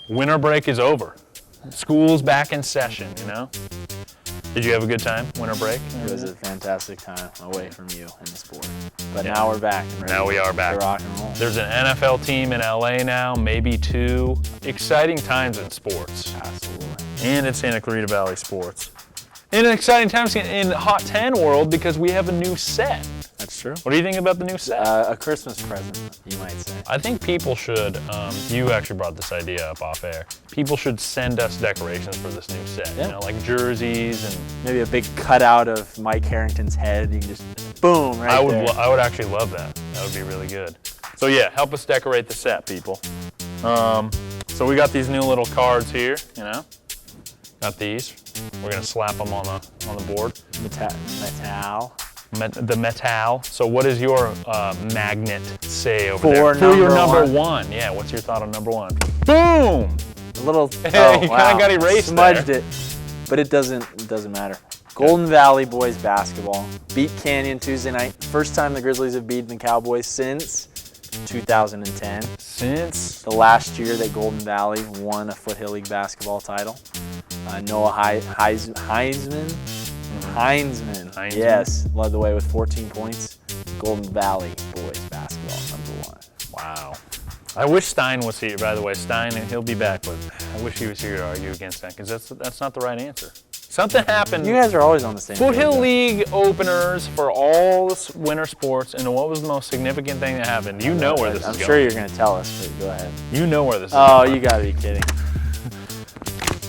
winter break is over. School's back in session, you know? Did you have a good time, winter break? It was a fantastic time away from you and the sport. But now we're back. And now we are back. Rock and roll. There's an NFL team in LA now, maybe 2. Exciting times in sports. Absolutely. And in Santa Clarita Valley sports. And exciting times in Hot 10 world because we have a new set. That's true. What do you think about the new set? A Christmas present, you might say. I think people should, you actually brought this idea up off air, people should send us decorations for this new set, you know, like jerseys and... Maybe a big cutout of Mike Harrington's head, you can just, boom, right there. I would actually love that. That would be really good. So yeah, help us decorate the set, people. So we got these new little cards here, you know, got these. We're gonna slap them on the board. The metal. So what does your magnet say over there? For your number one. Yeah, what's your thought on number 1? Boom! A little, you kind of got erased smudged it, but it doesn't matter. Golden Valley boys basketball beat Canyon Tuesday night. First time the Grizzlies have beaten the Cowboys since 2010. Since the last year that Golden Valley won a Foothill League basketball title. Noah Heinzman, yes, led the way with 14 points. Golden Valley boys basketball, number 1. Wow. I wish Stein was here, by the way. Stein, and he'll be back, but I wish he was here to argue against that, because that's not the right answer. Something happened. You guys are always on the same Foothill page, League openers for all the winter sports, and what was the most significant thing that happened? You know where this is going. I'm sure you're going to tell us, but go ahead. You know where this is going. Oh, you got to be kidding.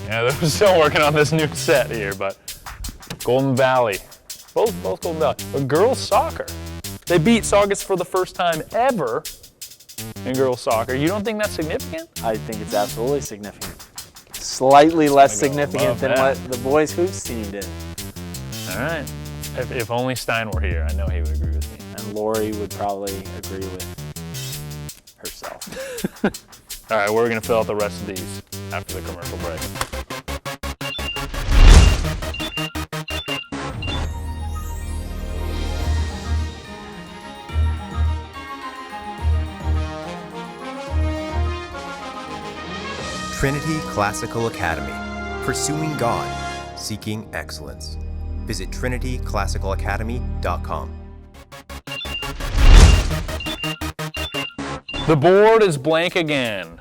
Yeah, they're still working on this new set here, but Golden Valley, both Golden Valley. But girls soccer, they beat Saugus for the first time ever in girls soccer. You don't think that's significant? I think it's absolutely significant. Slightly less significant than what the boys hoops team did. All right. If only Stein were here, I know he would agree with me. And Lori would probably agree with herself. All right, we're going to fill out the rest of these after the commercial break. Trinity Classical Academy, pursuing God, seeking excellence. Visit trinityclassicalacademy.com. The board is blank again.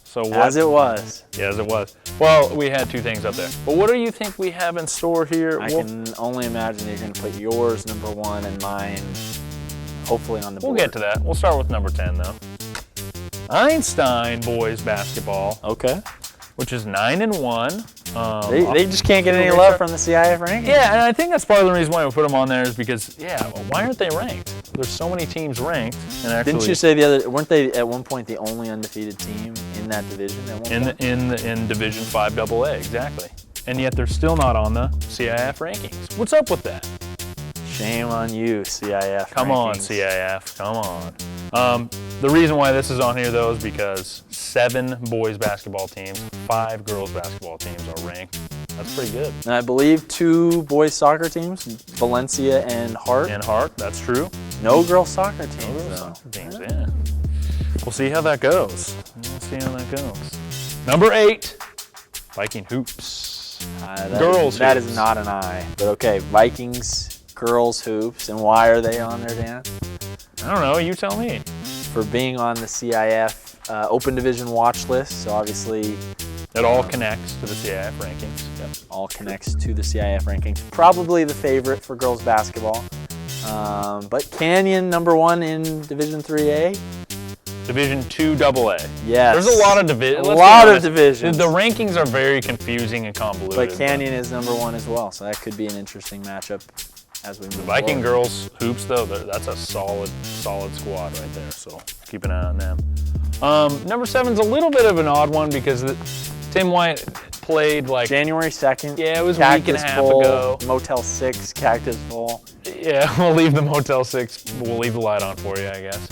So what, as it was. Yeah, as it was. Well, we had 2 things up there. But what do you think we have in store here? I can only imagine you're going to put yours number 1 and mine hopefully on the board. We'll get to that. We'll start with number 10, though. Einstein boys basketball. Okay. Which is 9-1. They just can't get any love from the CIF rankings. Yeah, and I think that's part of the reason why we put them on there is because, why aren't they ranked? There's so many teams ranked. And actually, didn't you say weren't they at one point the only undefeated team in that division at one point? In Division 5 AA, exactly. And yet they're still not on the CIF rankings. What's up with that? Shame on you, CIF. Come on, CIF. Come on. The reason why this is on here, though, is because 7 boys basketball teams, 5 girls basketball teams are ranked. That's pretty good. And I believe 2 boys soccer teams, Valencia and Hart. And Hart, that's true. No girls soccer teams, No girls soccer teams, yeah. We'll see how that goes. Number 8, Viking Hoops. Girls That hoops. is not an I. But okay, Vikings, girls hoops. And why are they on there, Dan? I don't know. You tell me. For being on the CIF Open Division watch list. So obviously... It all connects to the CIF rankings. Yep. All connects to the CIF rankings. Probably the favorite for girls basketball. But Canyon, number 1 in Division 3A. Division 2 AA. Yes. There's a lot of divisions. A lot of divisions. The rankings are very confusing and convoluted. But Canyon is number 1 as well, so that could be an interesting matchup as we move forward. Viking girls hoops, though, that's a solid squad right there. So keep an eye on them. Number 7's a little bit of an odd one because Tim White played like January 2nd. Yeah, it was a week and a half ago. Motel 6, Cactus Bowl. Yeah, we'll leave the Motel 6. We'll leave the light on for you, I guess.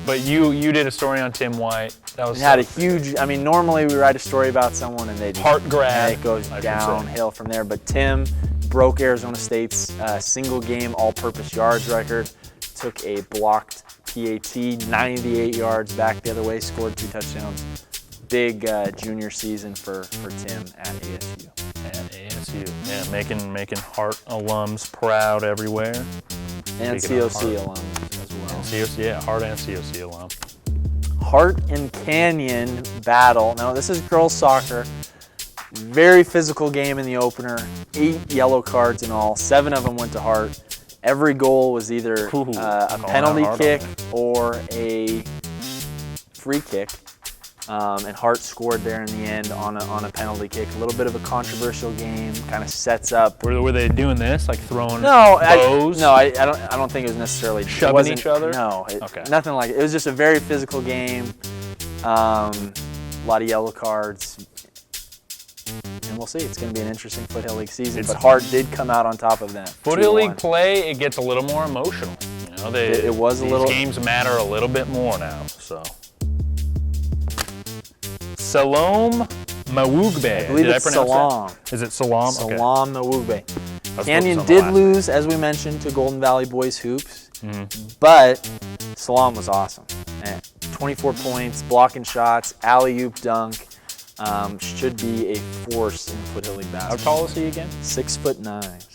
But you did a story on Tim White. That was had a huge. I mean, normally we write a story about someone and they heart grab. And it goes downhill from there. But Tim broke Arizona State's single game all-purpose yards record. Took a blocked PAT, 98 yards back the other way, scored 2 touchdowns. big junior season for Tim at ASU. At ASU. Yeah, making Hart alums proud everywhere. And Speaking of COC Hart. alums as well. COC, yeah, Hart and COC alum. Hart and Canyon battle. Now, this is girls soccer. Very physical game in the opener. 8 yellow cards in all. 7 of them went to Hart. Every goal was either a penalty kick or a free kick. And Hart scored there in the end on a penalty kick. A little bit of a controversial game. Kind of sets up. Were they doing this, like throwing bows? bows? I don't think it was necessarily shoving each other. No, Okay. Nothing like it. It was just a very physical game. A lot of yellow cards. And we'll see. It's going to be an interesting Foothill League season. But Hart did come out on top of that. Foothill 2-1. League play, it gets a little more emotional. You know, It was a little. These games matter a little bit more now. So, Salome Mawugbe. I believe Did it's I pronounce Salam. that? Is it Salam? Okay. Salam Mawugbe. That's Canyon focused on the did last lose, as we mentioned, to Golden Valley Boys Hoops. Mm-hmm. But Salam was awesome. 24 points, blocking shots, alley-oop dunk. Should be a force in Foothill League How basketball. tall is he again? 6'9".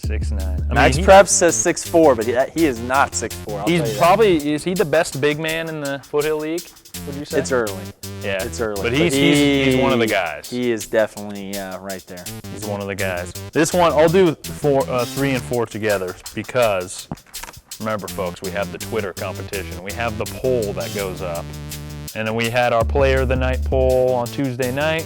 6'9". Max Prep says 6'4", but he is not 6'4". Is he the best big man in the Foothill League? Would you say? It's early. Yeah, It's early. But he's one of the guys. He is definitely right there. He's one of the guys. This one, I'll do 3 and 4 together because, remember folks, we have the Twitter competition. We have the poll that goes up. And then we had our Player of the Night poll on Tuesday night.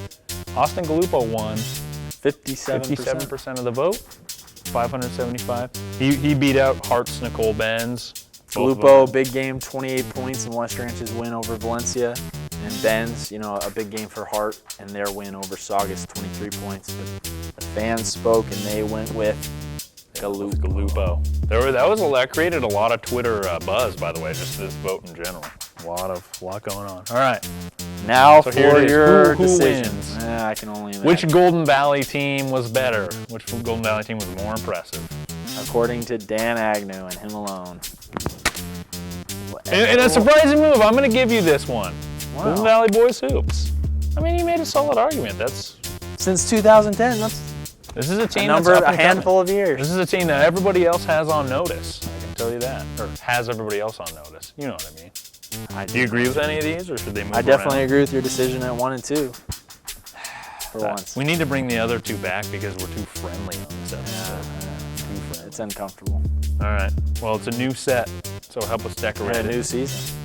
Austin Gallupo won 57% of the vote, 575. He beat out Hart's Nicole Benz. Gallupo, big game, 28 points in West Ranch's win over Valencia. And Benz, a big game for Hart and their win over Saugus, 23 points. But the fans spoke and they went with Gallupo. That created a lot of Twitter buzz, by the way, just this vote in general. A lot going on. All right. Now So for here it is. your Who decision. wins? I can only imagine. Which Golden Valley team was better? Which Golden Valley team was more impressive? According to Dan Agnew and him alone. In a surprising move, I'm going to give you this one. Wow. Golden Valley Boys Hoops. I mean, you made a solid argument. Since 2010, that's This is a team a handful of years. This is a team that everybody else has on notice. I can tell you that. Or has everybody else on notice. You know what I mean. Do you agree with any of these, or should they move I definitely around? agree with your decision at 1 and 2. For once. We need to bring the other 2 back because we're too friendly on this episode. Too friendly. It's uncomfortable. All right. Well, it's a new set, so help us decorate And a it. new season.